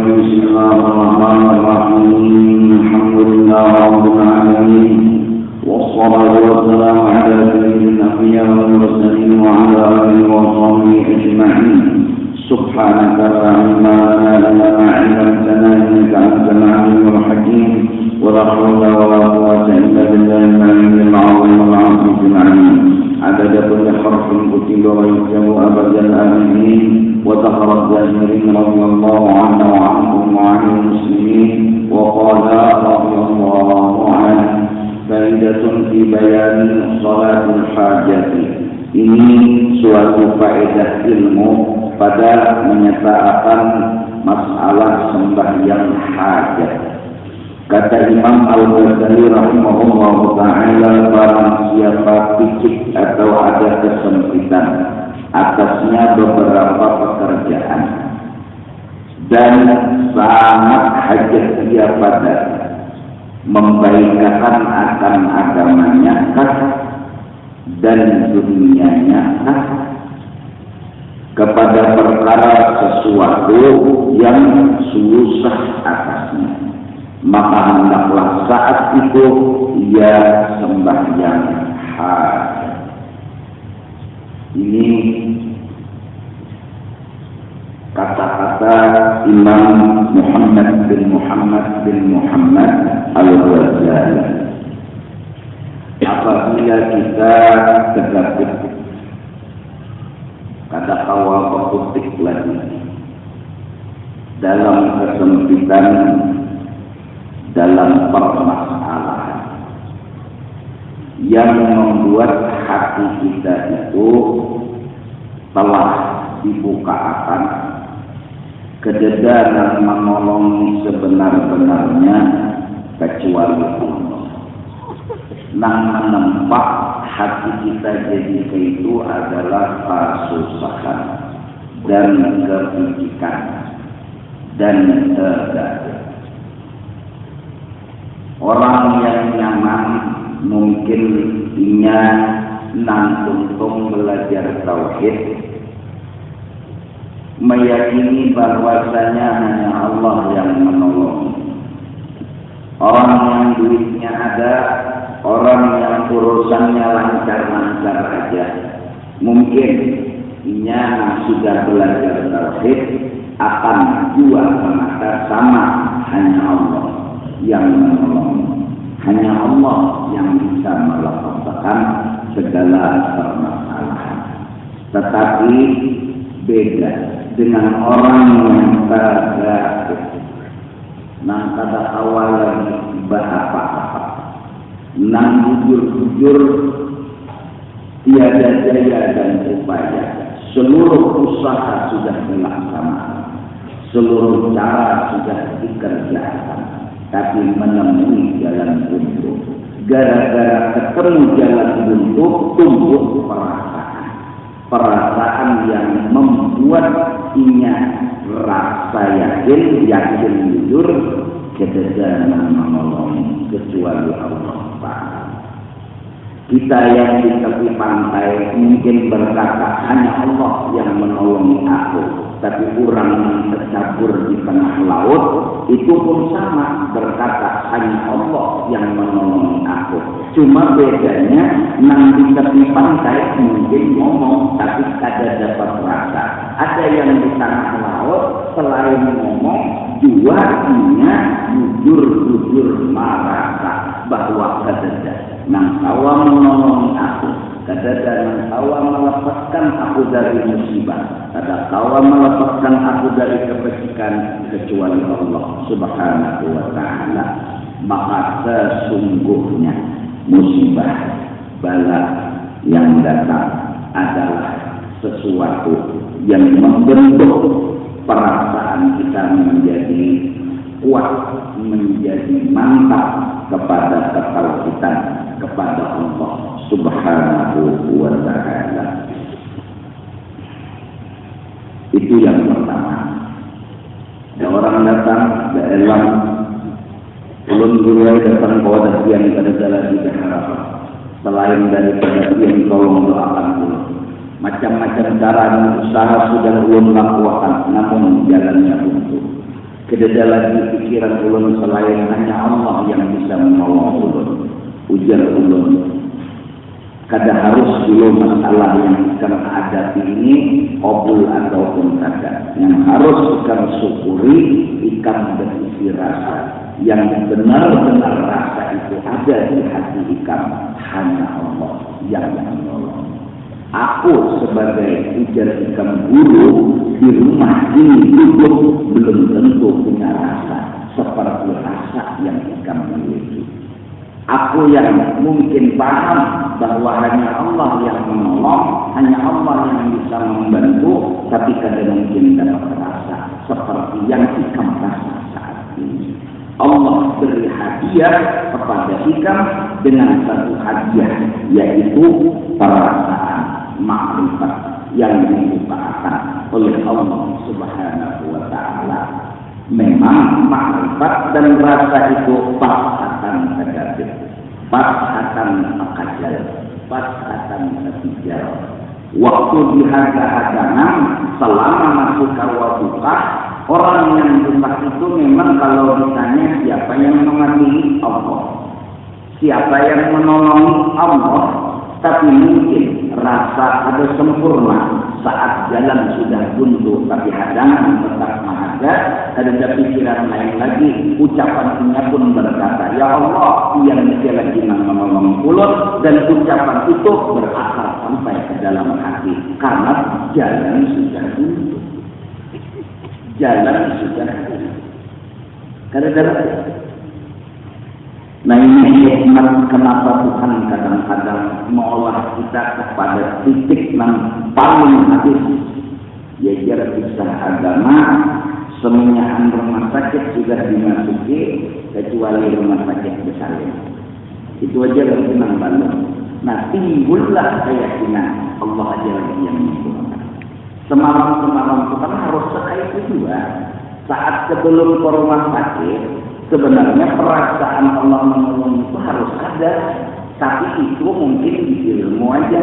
بسم الله الرحمن الرحيم الحمد لله رب العالمين المرسلين وعلى آله وصحبه أجمعين. سبحانك لا علم لنا إلا ما علمتنا إنك أنت العليم الحكيم. ولا حول ولا قوة إلا بالله العلي العظيم العظيم العليم. عدد كل حرف كتب ويكتب أبد الآمنين. وذكر الجاهلين رضي الله عنه وعنهم وعن المسلمين. وقال رضي الله عنه: فائدة في بيان صلاة الحاجة. Ini suatu faedah ilmu pada menyatakan masalah sembahyang hajat. Kata Imam Al-Ghazali rahimahullah ta'ala, barang siapa picik atau ada kesempitan atasnya beberapa pekerjaan dan sangat hajat dia pada membaikkan akan agamanya dan dunianya kepada perkara sesuatu yang susah atasnya, maka hendaklah saat itu ia sembahyang hajat. Ini kata-kata Imam Muhammad bin Muhammad Al-Ghazali. Apabila kita tergabung kata kawal peputik lagi dalam kesempitan, dalam permasalahan yang membuat hati kita itu telah dibukakan kededaran menolong sebenar-benarnya kecuali Allah. Nampak hati kita jadi itu adalah kesusahan dan kepikiran dan orang yang nyaman mungkin inya nangtung belajar tauhid, meyakini bahwasanya hanya Allah yang menolong. Orang yang duitnya ada, orang yang urusannya lancar-lancar aja, mungkin inya sudah belajar tauhid akan jual mengatakan sama, hanya Allah yang menolong, hanya Allah yang bisa melepaskan segala permasalahan. Tetapi beda dengan orang yang kagak nang kada awal lagi apa-apa, nang jujur tiada daya dan upaya, seluruh usaha sudah dilaksanakan, seluruh cara sudah dikerjakan, tapi menemui jalan buntu. Gara-gara ketemu jalan buntu, tumbuh perasaan yang membuat inya rasa yakin jujur kededaran menolong kecuali Allah Ta'ala. Kita yang di tepi pantai mungkin berkata hanya Allah yang menolong aku, tapi orang yang tercabur di tengah laut itu pun sama berkata hanya Allah yang menolong aku. Cuma bedanya nang di tepi pantai mungkin ngomong tapi kada dapat rasa. Ada yang di tengah laut selain ngomong juaranya jujur merasa bahwa kada nang tawa menolong aku, kada nang tawa melepaskan aku dari musibah, kada tawa melepaskan aku dari kebajikan kecuali Allah Subhanahu wa Ta'ala. Maka sesungguhnya musibah bala yang datang adalah sesuatu yang membentuk perasaan kita menjadi kuat, menjadi mantap kepada ketauhidan kepada Allah Subhanahu wa Ta'ala. Itu yang pertama. Ada orang datang, ada elang, ulun guru datang kepada yang ada jalan di harapan. Selain daripada yang tolong doakan ulun, macam-macam cara dan usaha sudah ulun lakukan, namun jalannya buntu. Tidak lagi pikiran ulun selain hanya Allah yang bisa menolong ulun. Ujar ulun, kada harus dulu masalah yang kita hadapi ini obul ataupun kada. Yang harus kita syukuri ikan berisi rasa. Yang benar-benar rasa itu ada di hati ikan hanya Allah yang menolong. Aku sebagai ujar ikan guru di rumah ini duduk belum tentu punya rasa seperti rasa yang ikan miliki. Aku yang mungkin paham bahwa hanya Allah yang menolong, hanya Allah yang bisa membantu, tapi kadang mungkin dapat rasa seperti yang ikan rasa saat ini. Allah beri hadiah kepada ikan dengan satu hadiah, yaitu perasaan makrifat yang dibukakan oleh Allah Subhanahu wa Ta'ala. Memang makrifat dan rasa itu pasatan negatif, pasatan akajal, pasatan ketijar. Waktu diharga-harganan selama masuk kawabuka, orang yang buka itu memang kalau ditanya siapa yang mengambil Allah, siapa yang menolong Allah. Tapi mungkin rasa ada sempurna saat jalan sudah buntu, tapi hadangan tetap ada. Ada pikiran lain lagi, ucapannya pun berkata, ya Allah, yang dia lagi menolong pulut, dan ucapan itu berakar sampai ke dalam hati karena jalan sudah buntu, jalan sudah buntu. Kadang-kadang. Nah ini hikmat kenapa Tuhan kadang-kadang mengolah kita kepada titik yang paling habis, yaitu kisah agama. Semuanya rumah sakit sudah dimasuki kecuali rumah sakit besar. Itu aja lagi nambah. Nah timbullah keyakinan Allah aja lagi yang menyembuhkan. Semalam itu kan harus sekali juga. Saat sebelum ke rumah sakit, sebenarnya perasaan Allah menolong itu harus ada, tapi itu mungkin di ilmu aja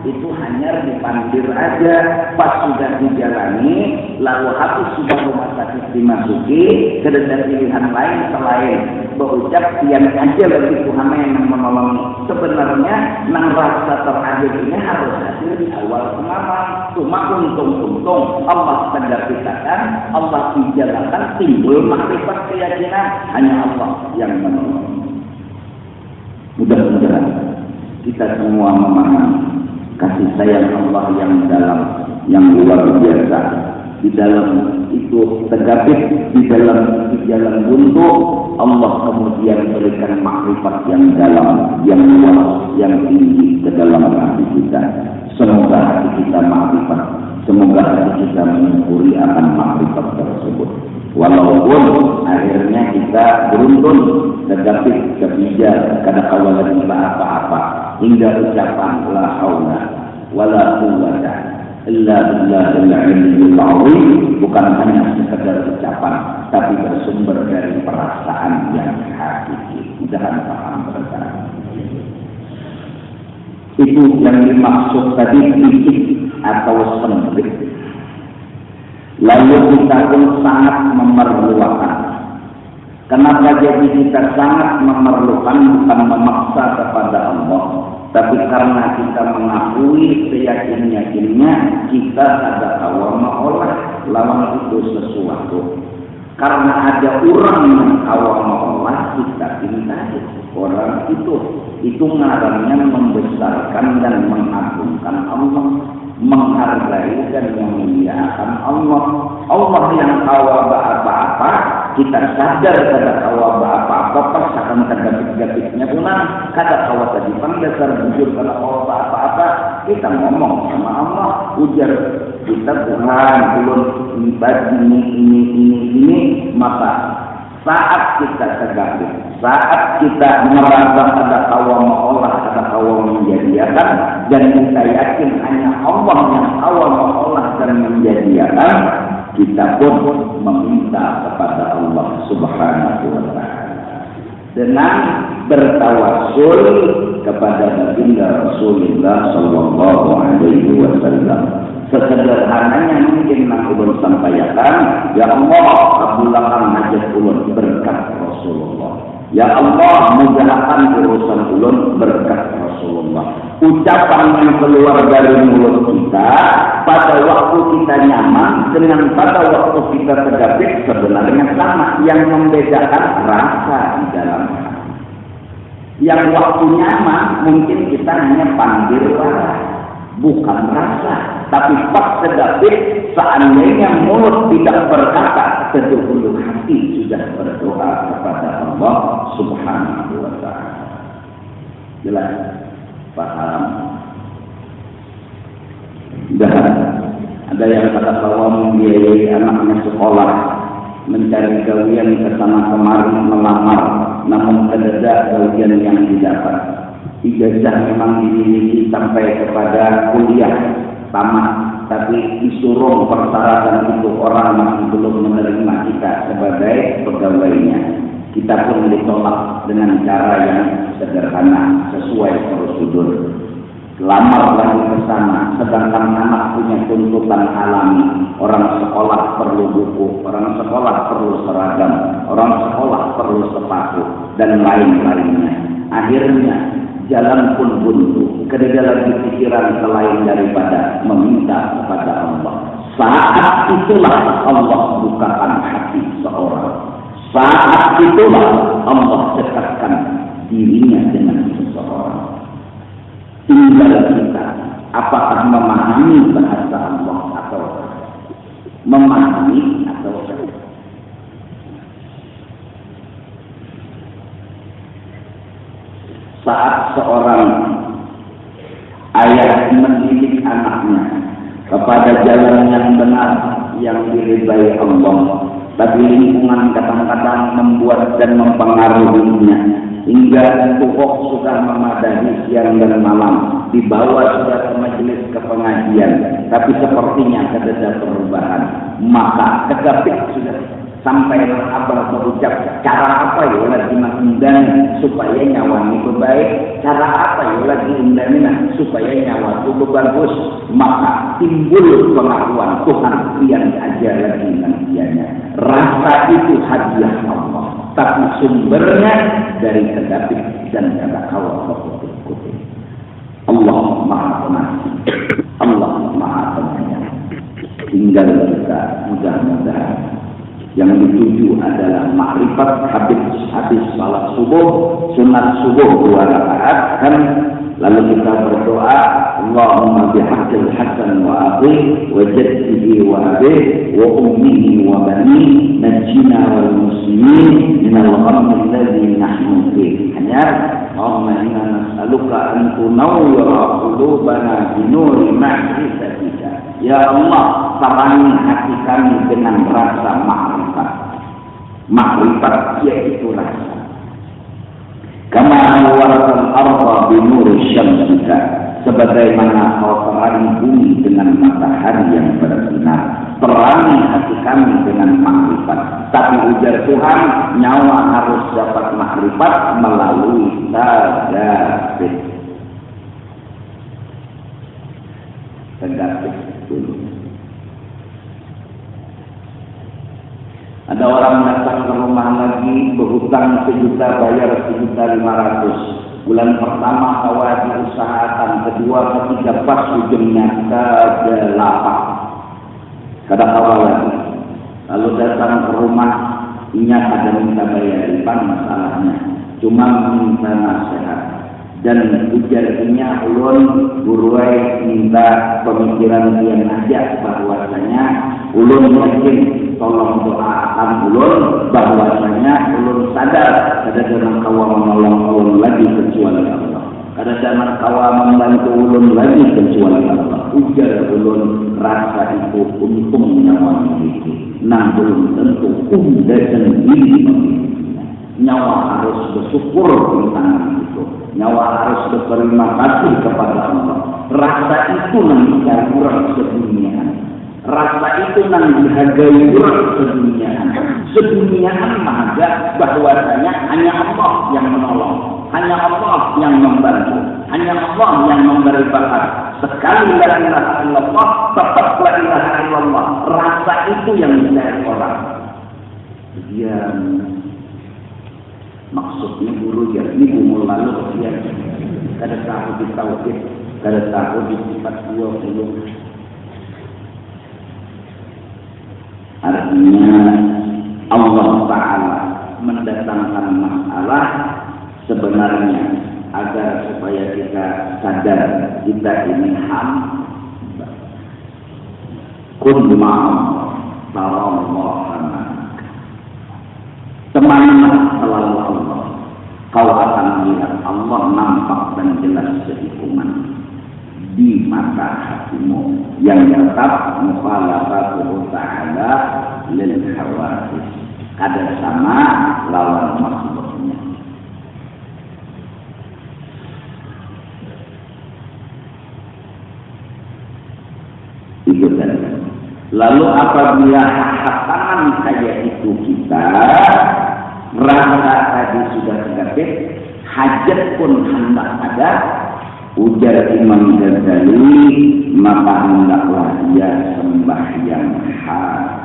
itu hanya dipandir aja. Pas sudah dijalani, lalu habis sudah rumah sakit dimasuki, ada pilihan lain selain berucap yang aja lebih Tuhan yang menolong. Sebenarnya nang rasa terakhir ini harus hadir di awal pengamal. Cuma untung Allah terdapat, Allah dijalankan, timbul makrifat keyakinan hanya Allah yang menolong. Mudah-mudahan kita semua memahami kasih sayang Allah yang dalam, yang luar biasa. Di dalam itu tergabit, di dalam buntu Allah kemudian berikan makrifat yang dalam, yang luas, yang tinggi ke dalam hati kita. Semoga hati kita makrifat, semoga hati kita mensyukuri akan makrifat tersebut. Walaupun akhirnya kita beruntun, tergapit, kebijak, kadang awal lagi apa-apa, hingga ucapan la haula wala quwwata illa billahil aliyyil azim bukan hanya sekedar ucapan, tapi bersumber dari perasaan yang hakiki. Mudah-mudahan paham bersama. Itu yang dimaksud tadi titik atau sempit. Lalu kita pun sangat memerlukan. Kenapa jadi kita sangat memerlukan, bukan memaksa kepada Allah, tapi karena kita mengakui keyakinannya kita ada awal mengolah lawan itu sesuatu. Karena ada orang yang awal mengolah, kita cintai orang itu ngarannya membesarkan dan mengagungkan Allah, menghargai dan memuliakan Allah. Allah yang awal apa-apa, kita sadar kada awal apa-apa, pas akan tergapit-gapitnya punah, kada awal tadi dasar bujur kada awal apa-apa, kita ngomong sama Allah, ujar kita Tuhan, ulun ibadah ini, maka saat kita tergabit, saat kita merasa ada awal mengolah, ada awal menjadikan, dan kita yakin hanya Allah yang awal mengolah dan menjadikan, kita pun meminta kepada Allah Subhanahu wa Ta'ala dengan bertawassul kepada baginda Rasulullah Sallallahu Alaihi Wasallam. Sesederhananya mungkin nak ulun sampaikan, ya Allah, kabulkan hajat ulun berkat Rasulullah. Ya Allah, mudahkan urusan ulun berkat Rasulullah. ucapan yang keluar dari mulut kita pada waktu kita nyaman dengan pada waktu kita tegapit sebenarnya sama. Yang membedakan rasa di dalam hati. Yang waktu nyaman mungkin kita hanya panggil rasa, bukan rasa. Tapi pas tegapit, seandainya mulut tidak berkata, sesungguhnya hati sudah berdoa kepada Allah Subhanahu wa Ta'ala. Jelas? Paham? Dan ada yang kata bahwa membiayai anaknya sekolah, mencari gawian ke sana kemari melamar, namun tidak gawian yang didapat. Ijazah memang dimiliki sampai kepada kuliah tamat, tapi disuruh persyaratan itu orang masih belum menerima kita sebagai pegawainya. Kita pun ditolak dengan cara yang sederhana sesuai prosedur. Lamar lagi ke sana, sedangkan anak punya tuntutan alami. Orang sekolah perlu buku, orang sekolah perlu seragam, orang sekolah perlu sepatu, dan lain-lainnya. Akhirnya jalan pun buntu, kerja lagi pikiran selain daripada meminta kepada Allah. Saat itulah Allah bukakan hati seorang. Saat itulah Allah dekatkan dirinya dengan seseorang. Tinggal kita, apakah memahami bahasa Allah atau memahami atau tidak. Saat seorang ayah mendidik anaknya kepada jalan yang benar yang diridai Allah, tapi lingkungan kadang-kadang membuat dan mempengaruhinya hingga tubuh sudah memadai siang dan malam, dibawa sudah ke majelis ke pengajian, tapi sepertinya ada perubahan, maka kegapit sudah sampai abang berucap, cara apa ya lagi mengundang supaya nyawa itu baik, cara apa ya lagi undangnya supaya nyawa itu bagus, maka timbul pengakuan Tuhan yang aja lagi nantianya. Rasa itu hadiah Allah, tapi sumbernya dari kedapit dan kata kawal kutip. Allah Maha Pengasih, Allah Maha Penyayang. Tinggal kita mudah-mudahan yang dituju adalah makrifat habis salat subuh, sunat subuh 2 rakaat kan, lalu kita berdoa, Allahumma bihaqqil hasan wa aqih wa jaddihi wa abih wa ummihi wa bani najjina wal muslimin minal ghammi alladhi nahnu fihi. Hanya Allahumma inna nas'aluka an tunawwira qulubana bi nuri ma'rifatika. Ya Allah, tarangi hati kami dengan rasa makrifat. Makrifat yaitu rasa. Kama anwaratan arda bi nuri syamsika, sebagaimana kau terangi bumi dengan matahari yang bersinar. Terangi hati kami dengan makrifat. Tapi ujar Tuhan, nyawa harus dapat makrifat melalui tagapit. Tagapit dulu. Ada orang datang ke rumah lagi berhutang 1 juta, bayar 1.500.000. Bulan pertama awal diusahakan, kedua, ketiga pas ujungnya ke 8. Kada awal lagi. Lalu datang ke rumah, ingat ada minta bayar, masalahnya. Cuma minta nasihat. Dan ujarnya ulun buruai minta pemikiran yang aja bahwasanya ulun yakin, tolong doakan ulun bahwasanya ulun sadar ada jangan kawa menolong ulun lagi kecuali Allah, ada jangan kawa membantu ulun lagi kecuali Allah. Ujar ulun rasa itu untung nyawa memiliki, nah belum tentu dan diri memilikinya. Nyawa harus bersyukur tentang itu. Nyawa harus berterima kasih kepada Allah. Rasa itu yang dicari orang seduniaan. Rasa itu yang dihargai orang seduniaan. Seduniaan maha bahwasanya hanya Allah yang menolong, hanya Allah yang membantu, hanya Allah yang memberi bakat. Sekali la ilaha illallah, tetap la ilaha illallah. Rasa itu yang dicari orang. Dia maksudnya dulu ya, ini umur lalu dia kada tahu di tauhid. Kada takut di sifat 20. Artinya Allah Ta'ala mendatangkan masalah sebenarnya agar supaya kita sadar kita ini hamba. Kun ma'am tarawahana. Temanlah selalu Allah. Kau akan melihat Allah nampak dan jelas seikungan di mata hatimu yang tetap mukhalafatuhu ta'ala lil hawadis. Kada sama lawan makhluknya. Itu tadi. Lalu apabila hataman saja itu kita rasa tadi sudah negatif, hajat pun hendak ada. Ujar Imam Ghazali, maka hendaklah ia sembahyang hajat.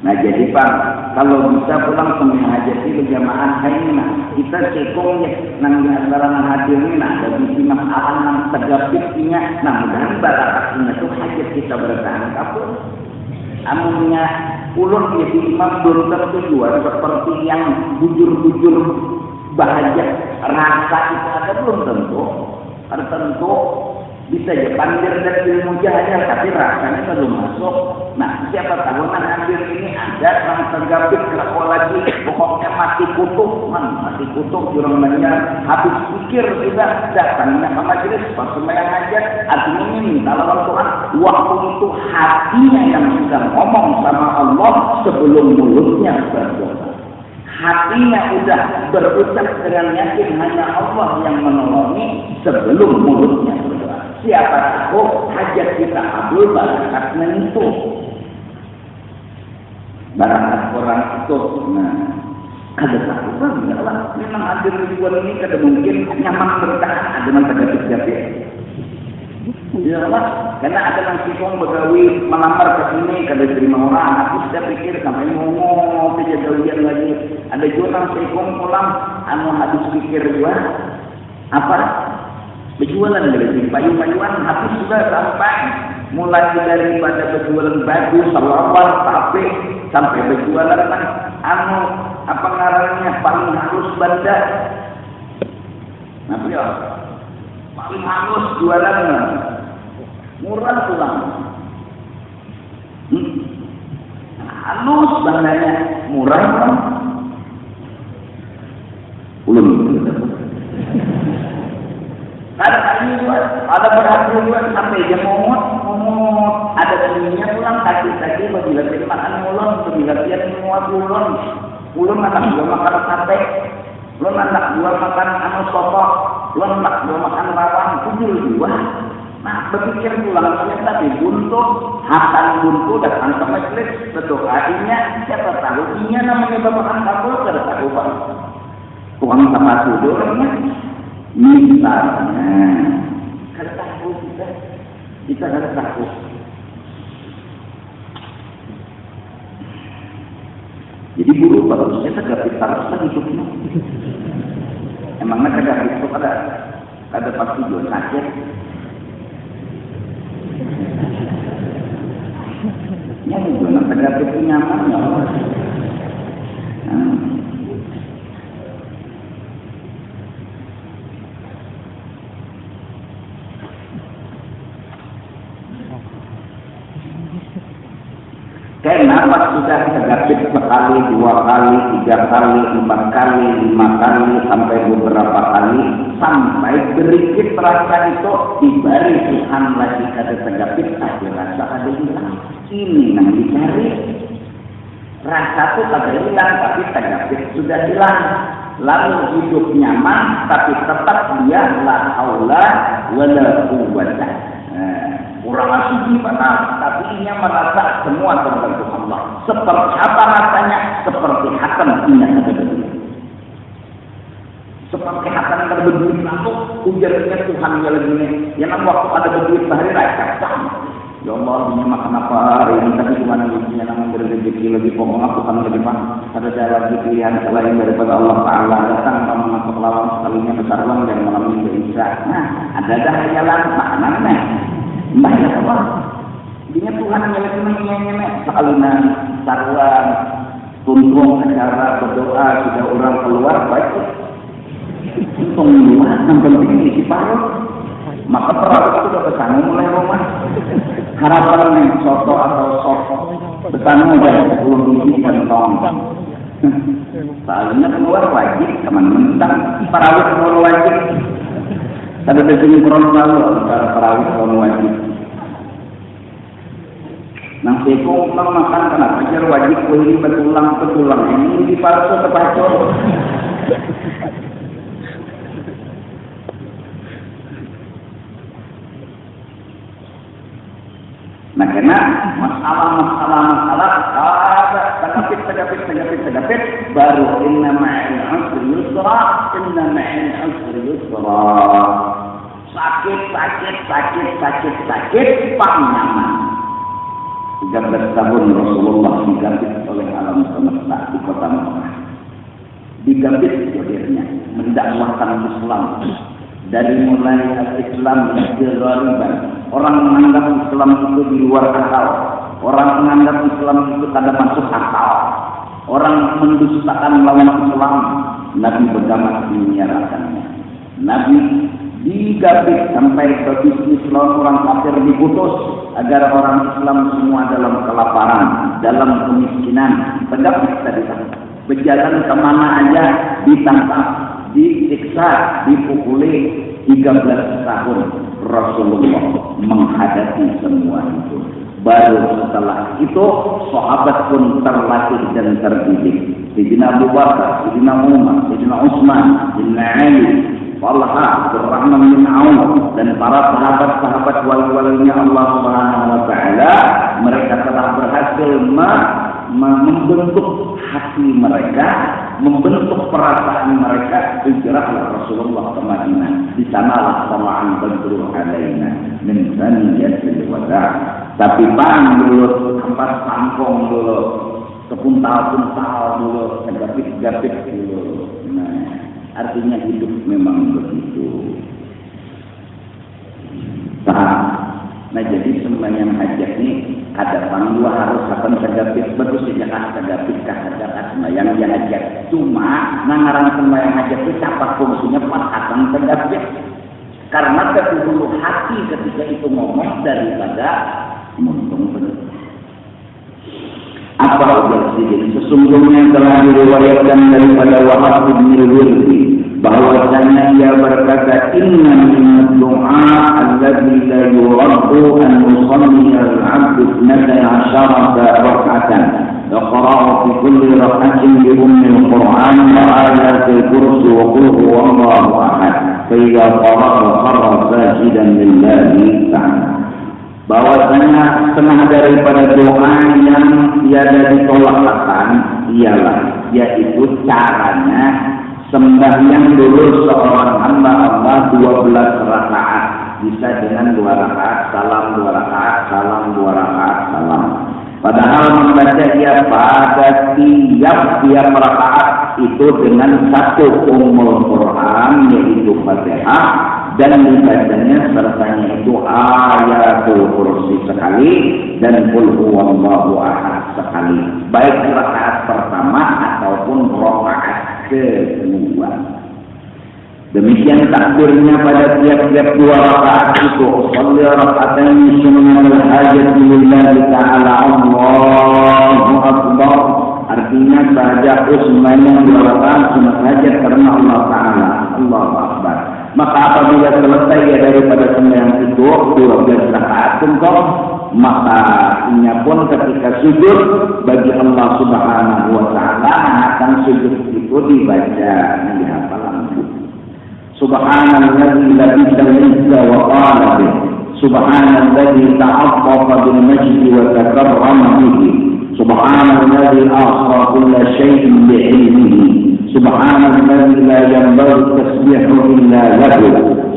Nah jadi Pak, kalau bisa pulang penghajat itu jamaah kainna kita sekongnya nang di antara nang hadirnya ada bisi masalah nang tegapiknya, nah mudah-mudahan barakatnya itu hajat kita bertahan kapur. Amunnya ulun jadi imam belum tentu juga seperti yang bujur-bujur bahagia rasa itu ada belum tentu. Tertentu bisa aja pandir dan ilmu jahil tapi rasanya belum masuk. Nah siapa tahu nanti ini ada yang tergabit kelakau lagi pokoknya mati kutuk jurang banyak habis pikir juga datangnya ke majelis pas sembahyang hajat artinya ini minta lawan Tuhan waktu itu hatinya yang sudah ngomong sama Allah sebelum mulutnya berdoa. Hatinya udah berucap dengan yakin hanya Allah yang menolongi sebelum mulutnya berdoa. Siapa tahu hajat kita kabul barakatnya itu. Barakat orang itu. Nah, kada takut enggak lah. Memang hadir ribuan ini kada mungkin nyaman bertahan. Ada yang kada terjadi. Ya Allah, karena ada yang sikong begawi melamar ke sini kada terima orang. Aku sudah pikir sampai ngomong kejadian lagi. Ada juga yang sikong pulang anu habis pikir juga apa? Berjualan dari payung-payungan habis sudah sampai mulai daripada berjualan baju, salawat, tape sampai berjualan anu apa ngarannya paling halus benda. Nah, ya. Paling halus jualannya. Murah pulang. Halus bandanya, murah kan? Ulun. Ada berhasil juga sampai dia momot, ada dirinya pulang kaki-kaki bila dia makan ulun, bila dia semua ulun anak jual makan sate, ulun anak jual makan anu soto, ulun anak jual makan rawon, kudul juga. Nah, berpikir pulang ternyata dibuntu, hatan buntu datang ke majelis, berdoa inya, siapa tahu inya namanya bapak kabul, kada tahu Pak. Tuang sama sudurnya. Misalnya, kada takut kita kada takut. Jadi guru bagusnya tegapit terus hidupnya. Emangnya tegapit itu kada pasti jual sakit. Ya juga tegapit itu nyaman ya. Kenapa sudah tegapit sekali, 2 kali, 3 kali, 4 kali, 5 kali, sampai beberapa kali, sampai berikut rasa itu diberi Tuhan lagi kada tegapit, tapi rasa ada hilang. Ini yang dicari. Rasa itu kada hilang, tapi tegapit sudah hilang. Lalu hidup nyaman, tapi tetap dia la haula wala quwwata. Kurang asli benar, tapi ia merasa semua tergantung Allah. Seperti apa rasanya? Seperti hatam punya ada dunia. Seperti hatam berduit lalu ujarnya Tuhan yang lagi ini. Yang waktu ada berduit sehari raya sama. Ya Allah, ini makan apa hari ini? Tapi cuma yang namanya berrezeki lebih pokok aku kan lebih mah. Ada jalan lagi pilihan selain daripada Allah Taala datang sama masuk lawan kalinya besar uang dan malam minggu Isya. Nah, ada hayalan makanan nih. Mbah ya apa? Dinya Tuhan nyelek sekalian sarwan kumpul acara berdoa sudah orang keluar baik. Untung yang penting isi paruh. Maka perawat itu sudah kesana mulai rumah. Harapan nih soto atau soto bertanggung dari 10 biji kantong. Soalnya keluar wajib kemana mentang perawat keluar wajib. Ada di sini kurang tahu antara perawat keluar wajib. Nang sekong nang makan kenapa jar wajib kuih betulang ini di palsu terpacul. Nah karena masalah ada tegapit baru inna ma'al usri yusra sakit nyaman. 13 tahun Rasulullah digabit oleh alam semesta di kota Mekah. Digabit akhirnya mendakwahkan Islam. Dari mulai Islam bergariban, orang menganggap Islam itu di luar akal, orang menganggap Islam itu kada masuk akal, orang mendustakan lawan Islam. Nabi bergamat menyiarakannya. Nabi digabit sampai ke bisnis lawan orang kafir diputus agar orang Islam semua dalam kelaparan, dalam kemiskinan. Tegapit tadi berjalan kemana aja ditangkap, disiksa, dipukuli. 13 tahun Rasulullah menghadapi semua itu. Baru setelah itu sahabat pun terlatih dan terdidik. Sayyidina Abu Bakar, Sayyidina Umar, Sayyidina Utsman, Sayyidina Ali, Talha, Abdurrahman bin Auf dan para sahabat-sahabat wali-walinya Allah Subhanahu wa taala, mereka telah berhasil membentuk hati mereka, membentuk perasaan mereka. Hijrahlah Rasulullah ke Madinah. Di sanalah Tala'an Badru alaina min saniyatil wada'. Tapi dulu, tempat sangkong dulu, kepuntal-puntal dulu, tegapit-gapit dulu. Nah, artinya hidup memang begitu. Nah jadi sembahyang hajat ini ada panggilan harus akan tegapit betul sejak tegapit kahajat sembahyang hajat. Cuma nangaran sembahyang hajat itu apa fungsinya pas akan tegapit? Karena kedulu hati ketika itu ngomong daripada muntung benar. Apa berarti? Sesungguhnya telah diriwayatkan daripada Wahab bin Al-Wirdi bahwasanya ia berkata, inna min du'a alladhi la yuraddu an yusalli al-'abdu 12 rak'atan yaqra'u fi kulli rak'atin bi ummi al-Qur'an wa ayatil kursi wa qul huwallahu ahad fa idza qara'a kharra sajidan lillahi ta'ala. Bahwasanya setengah daripada doa yang tiada ditolakkan ialah yaitu caranya sembahyang dulu seorang hamba Allah 12 rakaat, bisa dengan 2 rakaat salam, 2 rakaat salam, 2 rakaat salam. Padahal membaca ia pada tiap rakaat itu dengan satu ummul Quran yaitu Fatihah, dan dibacanya sertanya itu ayatul kursi sekali dan qul huwallahu ahad sekali, baik rakaat pertama ataupun rakaat kedua. Demikian takbirnya pada tiap-tiap 2 rakaat itu. Shalli raka'ataini sunnatul hajat lillahi ta'ala, Allahu akbar. Artinya saja sembahyang 2 rakaat sunat hajat karena Allah Ta'ala, Allahu akbar. Maka apabila selesai daripada sembahyang itu 12 rakaat itu, maka inya pun ketika sujud bagi Allah Subhanahu wa taala akan sujud itu dibaca dihafalan. Subhanalladzi la ilaha wa qala bih. Subhanalladzi ta'affafa bil majdi wa takarrama bihi. Subhanalladzi ahsa kulla shay'in bi 'ilmihi. Subhanalladzi la yanbaghi tasbihu illa lahu.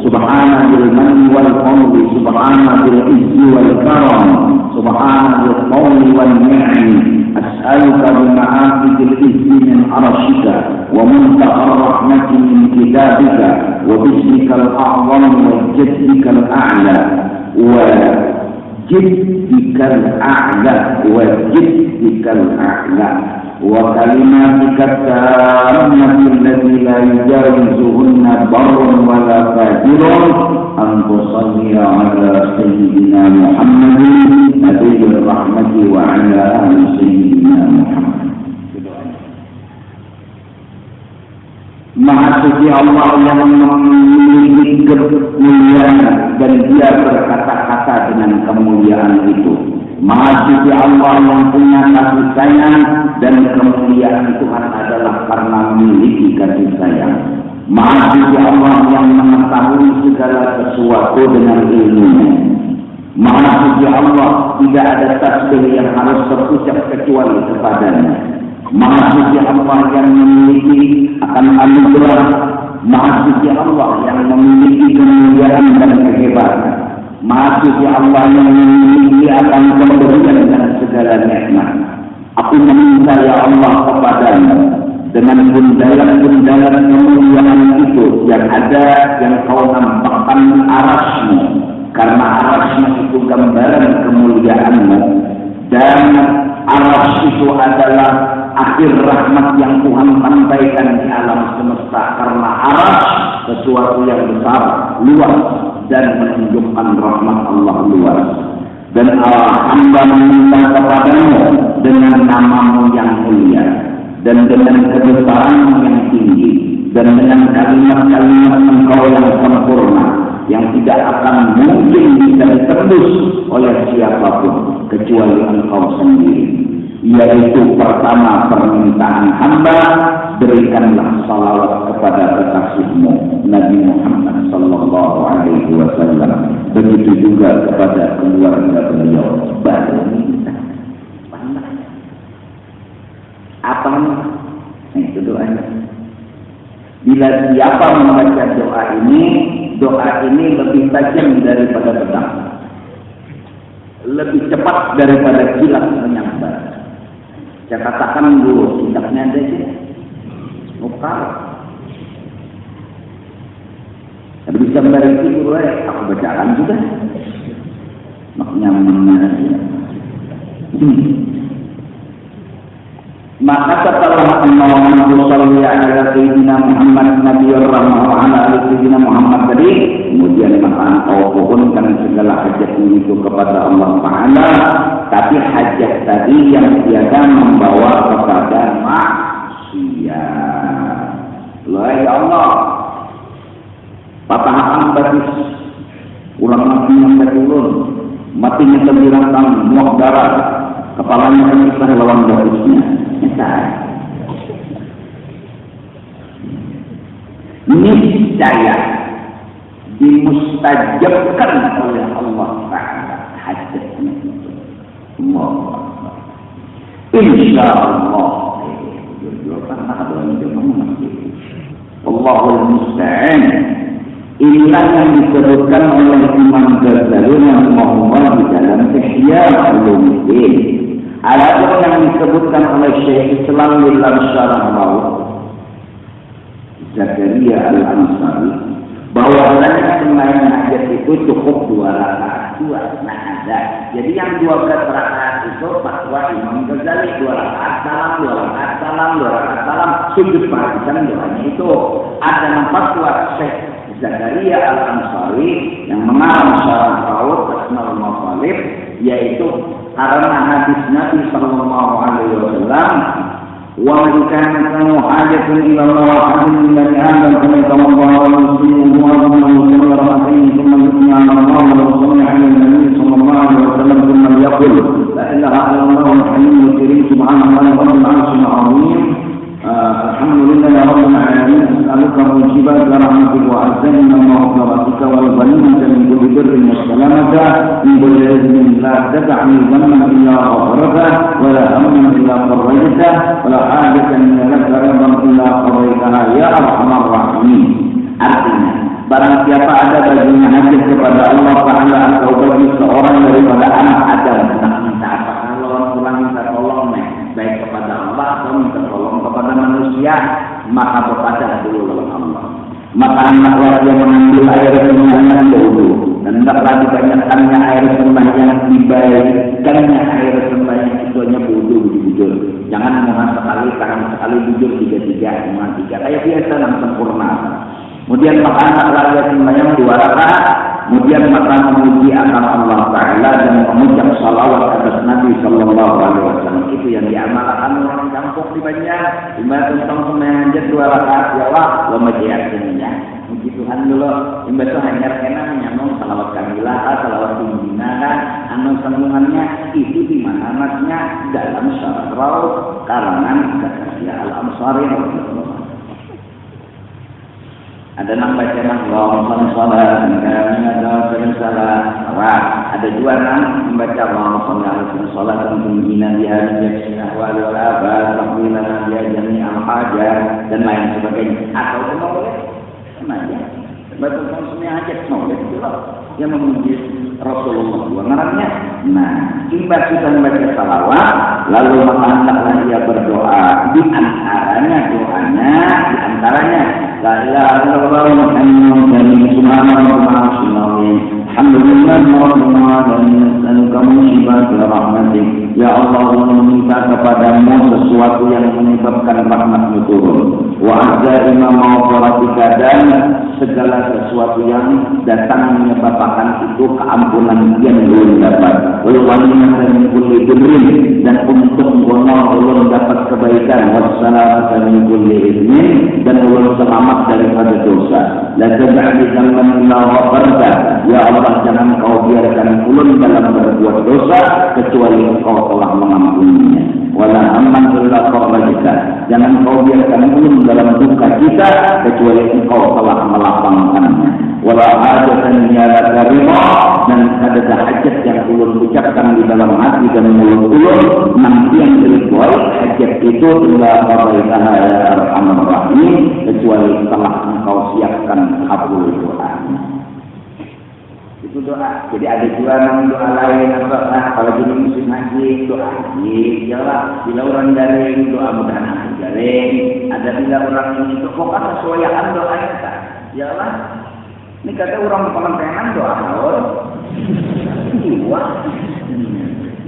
Subhana bil manni wal fadli, subhana bil izzi wal karam, subhana bil qawli wal ni'am. As'aluka bi ma'afidil izzi min arshika wa muntaha rahmati min kitabika laka wa bismikal a'zam wa jaddikal a'la wa jaddikal a'la wa jaddikal a'la wa kalimatika tammati allati la yujawizuhunna barrun wa la fajirun an tusalli ala sayyidina Muhammadin nabiyir rahmati wa ala ali sayyidina Muhammad. Maha suci Allah yang memiliki kemuliaan dan dia berkata-kata dengan kemuliaan itu. Maha suci Allah yang punya kasih sayang dan kemuliaan Tuhan adalah karena memiliki kasih sayang. Maha suci Allah yang mengetahui segala sesuatu dengan ilmunya. Maha suci Allah tidak ada tasbih yang harus terucap kecuali kepadanya. Maha suci Allah yang memiliki akan anugerah. Maha suci Allah yang memiliki kemuliaan dan kehebatan. Maha suci Allah yang memiliki akan pemberian dan segala nikmat. Aku meminta ya Allah kepadamu dengan bundalan-bundalan kemuliaan itu yang ada yang kau nampakkan arasmu, karena arasmu itu gambaran kemuliaanmu, dan aras itu adalah akhir rahmat yang Tuhan sampaikan di alam semesta, karena aras sesuatu yang besar, luas, dan menunjukkan rahmat Allah luas. Dan hamba meminta kepadamu dengan namamu yang mulia, dan dengan kebesaranmu yang tinggi, dan dengan kalimat-kalimat engkau yang sempurna, yang tidak akan mungkin bisa ditembus oleh siapapun kecuali engkau sendiri. Yaitu pertama permintaan hamba, berikanlah salawat kepada kekasihmu Nabi Muhammad sallallahu alaihi wasallam. Begitu juga kepada keluarga beliau. Baru minta. Apa? Itu doanya. Bila siapa membaca doa ini lebih tajam daripada pedang, lebih cepat daripada kilat menyambar. Saya katakan dulu, kitabnya ada sih, ukar. Tapi bisa membariki dulu ya, aku bacakan juga. Maknya mana dia. Maka setelah Allahumma sholli ala sayyidina Muhammad nabiyur rahmah wa ala ali sayyidina Muhammad tadi, kemudian maka engkau pohonkan segala hajatmu itu kepada Allah Ta'ala, tapi hajat tadi yang tiada membawa kepada maksiat. Ya Allah, patahan batis, ulang matinya terulun, matinya terbilang muak darah, kepalanya terpisah lawan batisnya. Niscaya dimustajabkan oleh Allah Ta'ala hajatnya. Insya Allah. Allahul Musta'an. Inilah yang disebutkan oleh Imam Ghazali rahimahullah di dalam Ihya Ulumuddin. Adapun yang disebutkan oleh Syekh Islam dalam Syarah Raud Zakaria Al-Ansari, bahwa sembahyang hajat itu cukup 2 rakaat. Nah ada. Jadi yang 12 rakaat itu fatwa Imam Ghazali, 2 rakaat salam, 2 rakaat salam, 2 rakaat salam, sujud perhatikan doanya itu. Ada fatwa Syekh Zakaria Al-Ansari yang mengarang Syarah Raud Asmaul Mafalib, yaitu karena hadis Nabi sallallahu alaihi wasallam, wa man kana hajatun ila Allah wa hadin min adam fa yatawadda wa yusalli wa yusalli rak'atayn thumma yusalli ala Allah wa yusalli ala Nabi sallallahu alaihi wasallam thumma yaqul la ilaha illallah al-hayyul karim subhanallahi rabbil arshil azim alhamdulillahi rabbil alamin as'aluka mujibat rahmatika wa azza maghfiratika wal ghanimata min kulli birrin wa salamata min kulli rizqin la tad'ani dhanban illa ghafarta wa la hamman illa farajta wa la hajatan laka rabban illa qadaitaha ya arhamar rahimin. Artinya, barang siapa ada baginya hajat kepada Allah Ta'ala atau bagi seorang daripada anak Adam, minta apa? Kalau orang minta tolong baik kepada Allah atau minta tolong kepada manusia, maka berkata dulu oleh Allah. maka hendaklah dia mengambil air sembahnya berwudu, dan hendaklah dibanyakkannya air sembah yang dibaikkannya air sembah yang itu hanya berwudu bujur. Jangan mohon sekali, karena sekali bujur 3-3, 5-3 kayak biasa dan sempurna. Kemudian maka hendaklah dia sembahyang 2 rakaat, kemudian maka memuji akan Allah Ta'ala dan mengucap salawat atas Nabi Sallallahu Alaihi Wasallam. Itu yang diamalkan orang kampung di Banjar. Ibadah tentang sembahyang 2 rakaat ya Allah, lo menjadikannya. Puji Tuhan dulu. Ibadah hanya kena menyambung salawat kamilah, salawat tingginya kan. Anu sambungannya itu di mana anaknya dalam syarat raut karangan Ghazali Al-Ansari. Ada nama bacaan Allahumma shalli ala sayyidina. Ada dua nama membaca Allahumma shalli ala sayyidina biha yaksina wa wal abad taqbilana biha jami'al hajat dan lain sebagainya. Atau boleh sengaja baca semua hajat boleh itu yang memuji Rasulullah ngarannya. Nah, imbas kita membaca salawat lalu maka hendaklah dia berdoa. Di antaranya la ilaha illallah Muhammadur rasulullah alhamdulillah rabbil alamin as'aluka min sifati rahmatik ya Allah, meminta kepadamu sesuatu yang menyebabkan rahmat-Mu turun, wa azza imam maghfiratika, dan segala sesuatu yang datang menyebabkan itu keampunan yang belum dapat, walwalina min kulli dhurrin, dan untuk ulun dapat kebaikan, wassalamata min kulli ithmin, dan ulun selamat daripada dosa. La taj'al dzamban illa ghafarta, ya Allah jangan kau biarkan ulun dalam berbuat dosa kecuali engkau telah mengampuninya. Wala amman illa farajta, jangan kau biarkan ulun dalam duka kita kecuali engkau telah melapangkannya. Wala hajatan ya laka ridha, dan ada hajat yang ulun ucapkan di dalam hati dan mulut ulun nanti yang diridhoi hajat itu illa qadaitaha ya arhamar rahim, kecuali telah engkau siapkan kabul doa. Itu doa. Jadi ada juga doa lain apa? Kalau jadi musim haji doa haji, jelas. Bila orang garing doa mudah-mudahan garing. Ada bila orang ini itu kok sesuaian doanya tak? Jelas. Ini kata orang pengantenan doa haul. Jiwa.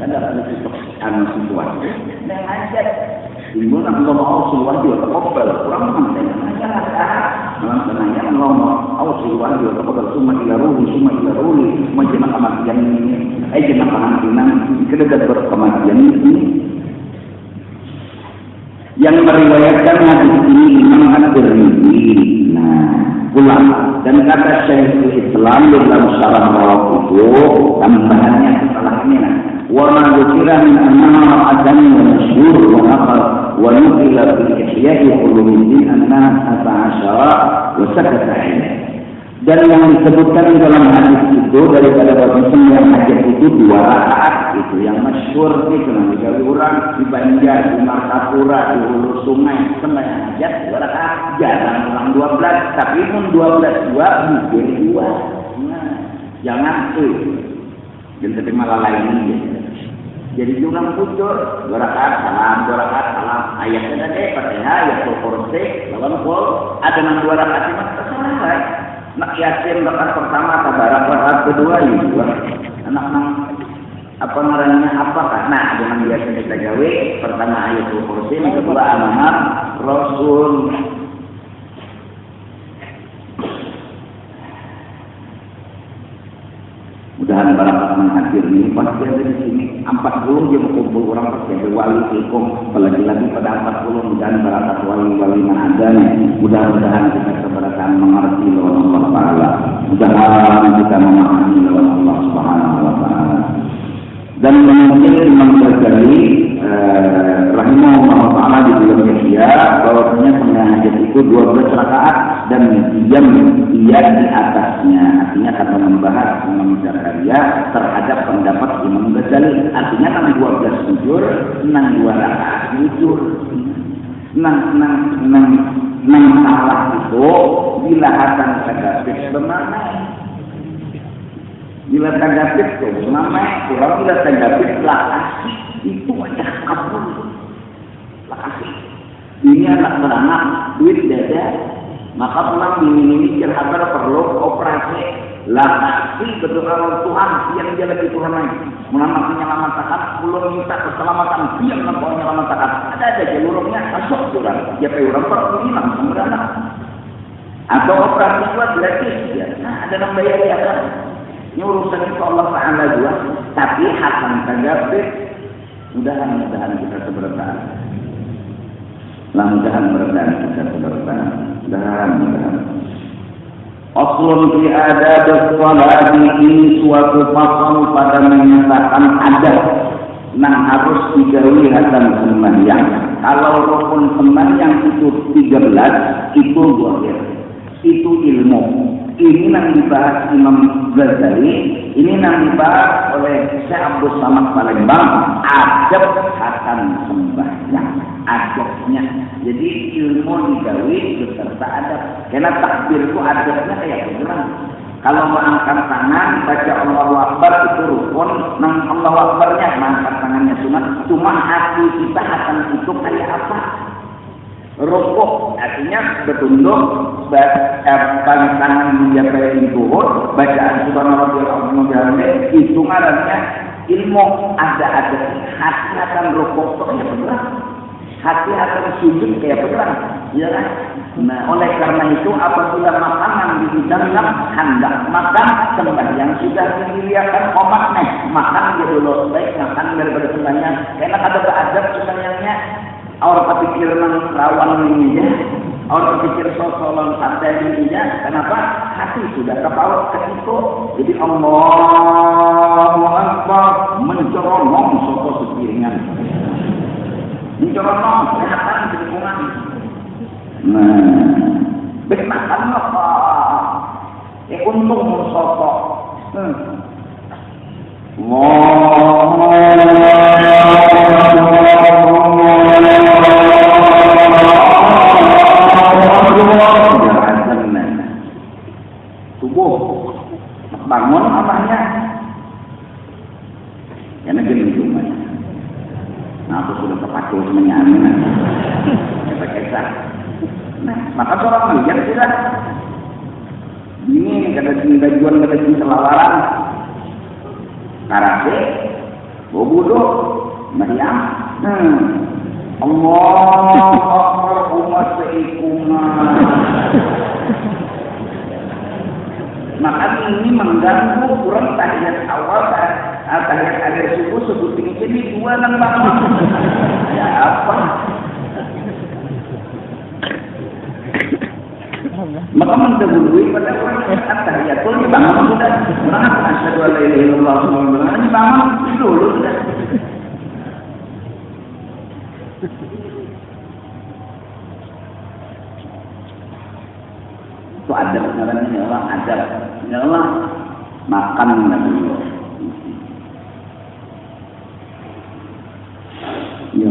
Ada anu situasi. Dan hajat. Ibu nak Allah Subhanahu wa ta'ala orang pengantenan aja lah. Dalam senangnya Allah Subhanahu wa ta'ala summa ila ruhi majna kematian ini jenah pengampunan kedekat berkematian ini. Yang meriwayatkan hadis ini Imam At-Tirmidzi. Nah, ulang dan kata Syekhul Islam dalam syarah Rawah itu tambahannya setelah ini wa ma dzukira min anna adan wa masyhur wa naqal wa nuqila fi ihya'i ulumuddin anna 11 wa sakata dan yang disebutkan dalam hadis itu daripada sembahyang hajat itu 2 rakaat itu yang masyhur itu nanti kalau orang di Banjar, di Martapura, di Hulu Sungai sembahyang hajat 2 rakaat, jarang orang 12, tapi pun 12 mungkin 2. Nah, jangan jadi malah lain gitu. Jadi jumlah pucur 2 rakaat salam, 2 rakaat salam. Ayatnya tadi Fatihah, ayatul kursi, lawan kul ada 2 rakaat cuma selesai. Nak yasin rakaat pertama, tabarak rakaat kedua itu. Anak apa namanya apakah? Nah, dengan biasa kita gawe pertama ayatul kursi, kedua amanat Rasul. Mudah-mudahan barakat menghadir ini pasti ada di sini 40 dia berkumpul orang pasti ada wali ilkom apalagi lagi pada 40 mudah-mudahan barakat wali-wali ma'adanya mudah-mudahan kita keberatan mengerti lawan Allah Ta'ala mudah-mudahan kita memahami lawan Allah Subhanahu Wa Ta'ala dan mungkin Imam Ghazali rahimahullah ta'ala di dalam Ihya bahwasanya sembahyang hajat itu 12 rakaat dan diam ia di atasnya, artinya kata membahas Imam Zakaria terhadap pendapat Imam Ghazali, artinya 12 bujur 2 rakaat bujur 6 salah itu bila akan tagapit bagaimana bila tagapit itu namanya orang bila tagapit lah itu wajah kabur lah ini anak beranak duit dada Maka pulang mikir habar perlu operasi lah pasti berdoa Tuhan yang dia lebih Tuhan lagi. Mulai menyelamatkan, belum minta keselamatan dia mau menyelamatkan. Ada jalurnya masuk curang. Dia orang perlu hilang sebenarnya. Atau operasi buat gratis ya. Nah, ada yang bayar ya kan. Ini urusan itu Allah Ta'ala juga. Tapi hasan tagabit. Mudah-mudahan kita seberatan. Mudah-mudahan kita seberatan. Mudah-mudahan. Aslun fi adab as-salati ini suatu pasal pada menyatakan adab yang harus digawi hasan sembahyang. Kalau rukun sembahyang itu 13 itu zahir. Itu ilmu. Ini yang dibahas Imam Ghazali, ini yang dibahas oleh Syekh Abdul Samad Palembang, adab hasan sembahyang, adabnya. Jadi ilmu digawi beserta adab. Karena takbir itu adabnya kayak bagaimana? Kalau mengangkat tangan, baca Allahu Akbar itu rukun, nang Allahu Akbarnya mengangkat tangannya sunat. Cuma hati kita akan itu kayak apa? Rukuk artinya bertunduk, tangan menjaga turun, bacaan subhanallah itu ngarannya ilmu. Ada hati akan rukuk itu kayak beneran, hati akan sujud kayak beneran, ya kan? Nah, oleh karena itu apabila makanan dihidangkan hendak makan sembahyang sudah dilihatkan omat makan dia dulu baik makan daripada sembahyang. Karena ada beradab sembahyangnya. Orang berpikir rawan ini ya, orang berpikir sosolan santai ini ya. Kenapa? Hati sudah kepaut ke situ. Jadi Allahu Akbar mencorong sopo sepiringan, mencorong kelihatan di lingkungan. Nah, bermakan apa? Untung sopo. Subuh bangun apanya? Karena gini cuma. Nah, aku sudah terpacu menyanyi. Kisah. Nah, maka seorang melihat tidak. Ini kata cinta-juan kata cinta lalaran. Karate, bobodo, Maryam. Allah Akbar umat seikumah. Maka ini mengganggu kurang tahiyat awal, tahiyat akhir subuh sebut ini jadi dua nang bangun. Ya apa? Maka mendahului pada orang yang tahiyatul ini bangun sudah. Orang asyhadu an la ilaha illallah ini bangun dulu sudah. Itu adab sebenarnya ya Allah, adab. Ya Allah, makan Nabi. Ya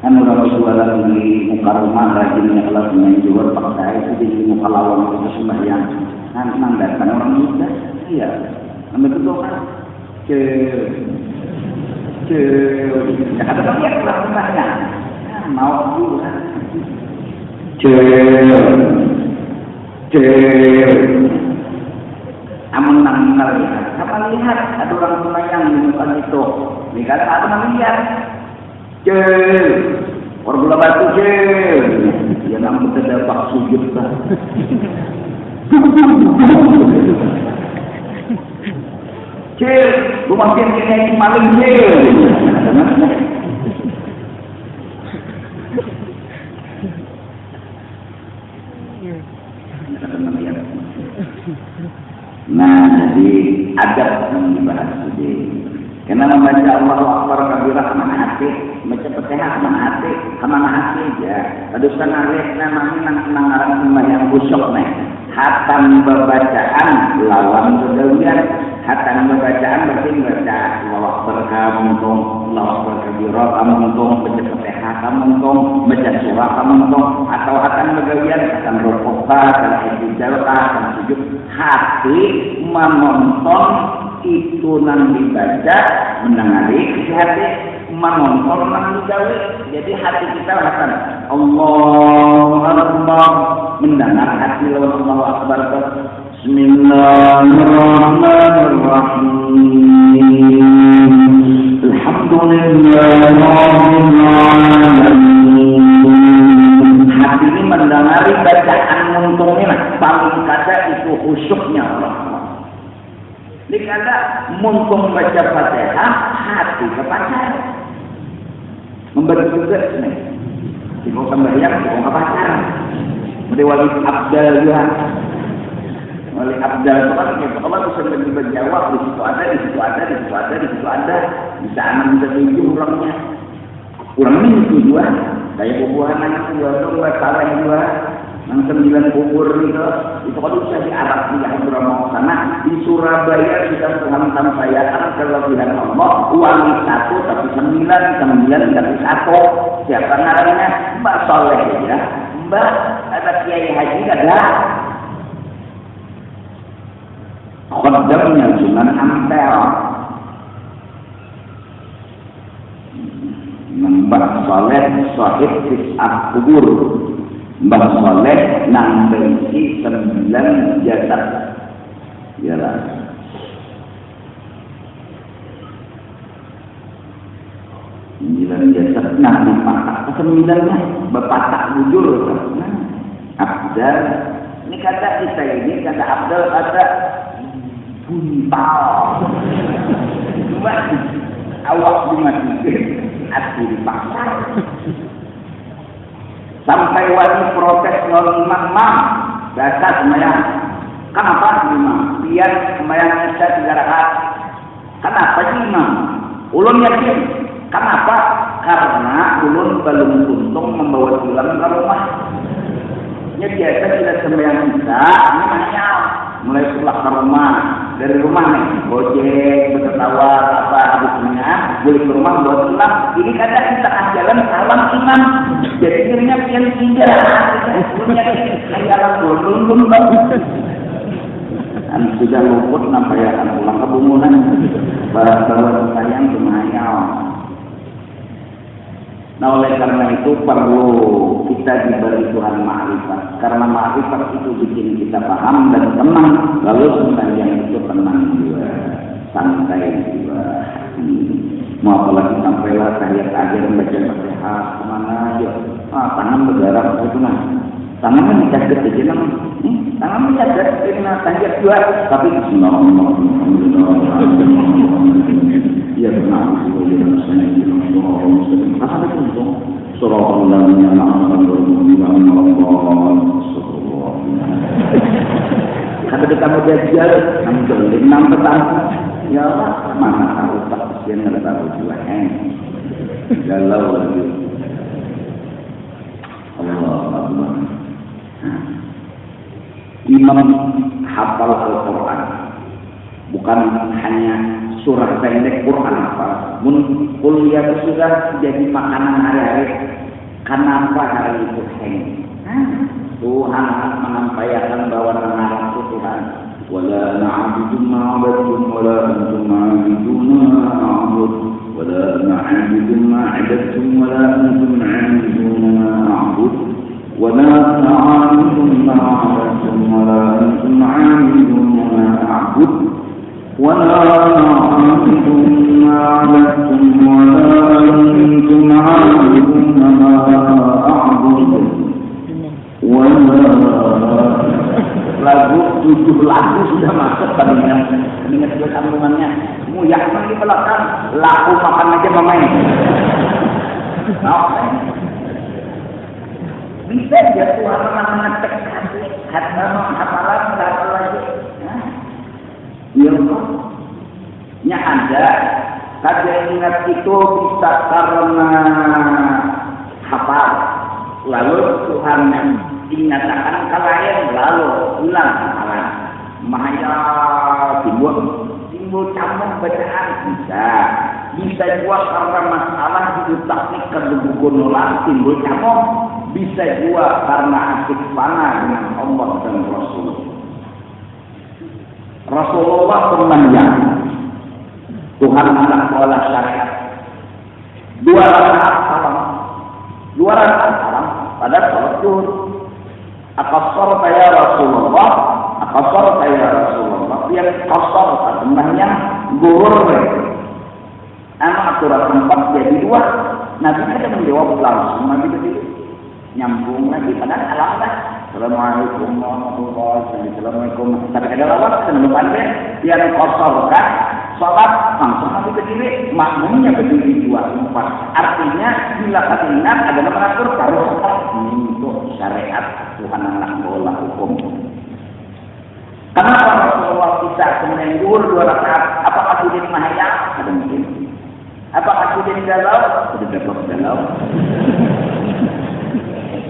kan Rasulullah di muka rumah rajinnya Allah dengan jual pakai itu di muka lawang itu sembahyang. Kan datang orang muda, iya. Ambil itu kan, ada orang yang pulang sembahyang. Mau dulu kan. Amun nang lihat, apa lihat ada orang sembahyang di muka itu. Lihat apa nang lihat? Orang bola batu ya namun terdapat sujud lah. Rumah yang ini maling Nah, jadi adab yang dibahas tadi. Karena membaca Allahu Akbar kabirah mana hati, membaca Fatihah mana hati ya. Adusan arif namanya nang arang sembahyang khusyuk nih. Hatam bacaan lawan kedawian. Hatam bacaan berarti baca Allahu Akbar kamuntung, Allahu Akbar kabirah kamuntung, baca Fatihah kamuntung, baca surah kamuntung, atau hatam kedawian hatam rukuk, hatam ijazah, hatam sujud. Hati menonton itu nang dibaca menangani hati menonton nang digawe. Jadi hati kita akan Allahu Akbar, mendengar hati lawan Allahu Akbar. Bismillahirrahmanirrahim. Alhamdulillahirabbil alamin. Hati ini mendengari bacaan muntungnya, paling kada itu khusyuknya Allah. Dikata muntung baca Fatihah, hati kepacar. Memberi tugas nih. Jika sembahyang, jika kepacar. Mesti wali abdal juga. Wali abdal itu kan Allah bisa menjawab di situ ada, di situ ada, di situ ada, di situ ada. Bisa 6 bisa 7 orangnya. Orang ini tujuan. Kayak bubuhan anak juga, itu salah juga. Yang 9 kubur itu kalau bisa di Arab di Hadramaut mau sana di Surabaya kita Tuhan sampaikan kelebihan Allah uang 1 tapi 9 tapi 1. Siapa namanya? Mbak Soleh ya. Mbak ada Kiai Haji ada. Khodamnya Sunan Ampel. Mbak Soleh sahib tis'ah kubur. Mbah Soleh nang berisi 9 jasad. Yalah. Jasad nang dipatak 9-nya berpatak bujur. Abdal. Ini kata kita ini kata Abdal kata buntal. Cuma awak dimatikan, aku dipaksa. Sampai wali protes non imam, dasar sembahyang. Kenapa imam? Biar sembahyangnya saya 3 rakaat. Kenapa sih imam? Ulun yakin. Kenapa? Karena ulun belum untung membawa pulang ke rumah. Ya biasa tidak sembahyang bisa, ini hanya mulai pulang ke rumah. Dari rumah nih, gojek, berketawa, apa habisnya, boleh ke rumah buat pulang. Ini kadang di tengah jalan salam imam, jadi dirinya pian tidak. Punya jalan belum dan sudah luput sampai akan pulang ke bangunan. Bawa sayang semuanya. Nah oleh karena itu perlu kita diberi Tuhan ma'rifat. Karena ma'rifat itu bikin kita paham dan tenang. Lalu sembahyang itu tenang juga, santai juga. Mau apalagi sampailah tahiyat akhir membaca Fatihah kemana aja. Tangan berdarah itu mah. Tangannya dicadet aja namanya. Tangan dicadet karena tahiyat juga. Tapi ya benar sebagai rasanya di Allah Muslim. Apa itu? Surah Al-Lamnya kata kita mau jajal, enam petang. Ya Allah, mana tahu tak kesian ada tahu juga. Galau lagi. Allah. Imam hafal Al-Quran. Bukan hanya surah pendek Quran apa. Kuliah itu sudah jadi makanan hari-hari. Kenapa hari itu heng? Tuhan menyampaikan bahwa mengarang itu Tuhan. Wala na'budu ma'abadum wala antum ma'abiduna ma'abud. Wala na'budu ma'abadum wala antum ma'abiduna ma'abud. Wala na'budu ma'abadum wala antum ma'abiduna ma'abud. ولا نعبدكم ما عبدتم ولا أنتم عابدون ما أعبد lagu 7 lagu sudah masuk pada dengan dua sambungannya. Muyak di belakang lagu makan aja mamain. Bisa ya Tuhan mengecek hati hafalan berapa lagi? Nya ada kada ingat itu bisa karena hafal lalu Tuhan dinyatakan kalayan lalu ulang hafalan mahaya timbul campur bacaan bisa juga karena masalah hidup teknik kedudukan timbul campur bisa juga karena asik panah dengan Allah dan Rasul. Rasulullah sembahyang Tuhan anak olah syariat 2 rakaat salam. 2 rakaat salam pada sholat zuhur. Aqassar ya Rasulullah, aqassar ya Rasulullah. Dia qasar sebenarnya zuhur. Anak aturan 4 jadi 2. Nabi kada menjawab langsung, Nabi tadi nyambung lagi pada alamat. Assalamualaikum warahmatullahi wabarakatuh. Assalamualaikum. Tapi ada lawat sebelum dia qasarkan sholat langsung Nabi berdiri, makmumnya berdiri 2, 4. Artinya bila keinginan adalah mengatur harus untuk syariat Tuhan anak bola hukum. Kenapa Rasulullah bisa kemudian zuhur 2 rakaat? Apakah sudah mahaya? Ada mungkin. Apakah sudah galau? Sudah galau.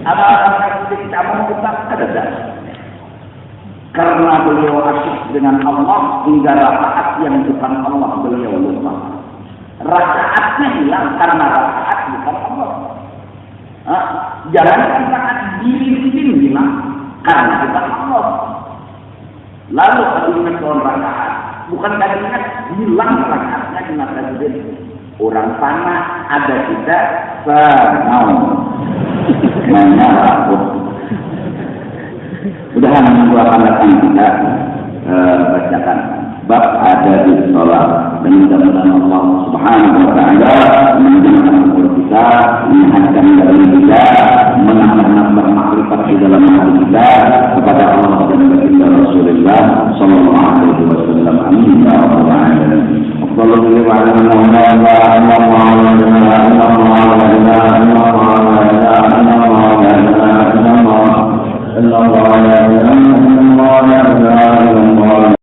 Apakah sudah kita mengutak? Ada dah. Karena beliau asyik dengan Allah hingga rakaat yang bukan Allah beliau lupa. Rakaatnya hilang karena rakaat bukan Allah. Jangan rakaat diri hilang karena bukan Allah. Lalu kalau ingat rakaat, bukan kali ingat hilang rakaatnya di mata diri. Orang panah ada tidak mana aku. Sudah minggu akan datang kita bacakan bab ada di sholat dan mudah-mudahan Allah Subhanahu wa taala menjadikan umur kita, menyehatkan dari kita, menambah makrifat di dalam hati kita kepada Allah dan baginda Rasulullah sallallahu alaihi wasallam. Amin ya rabbal alamin. Sallallahu alaihi wa sallam.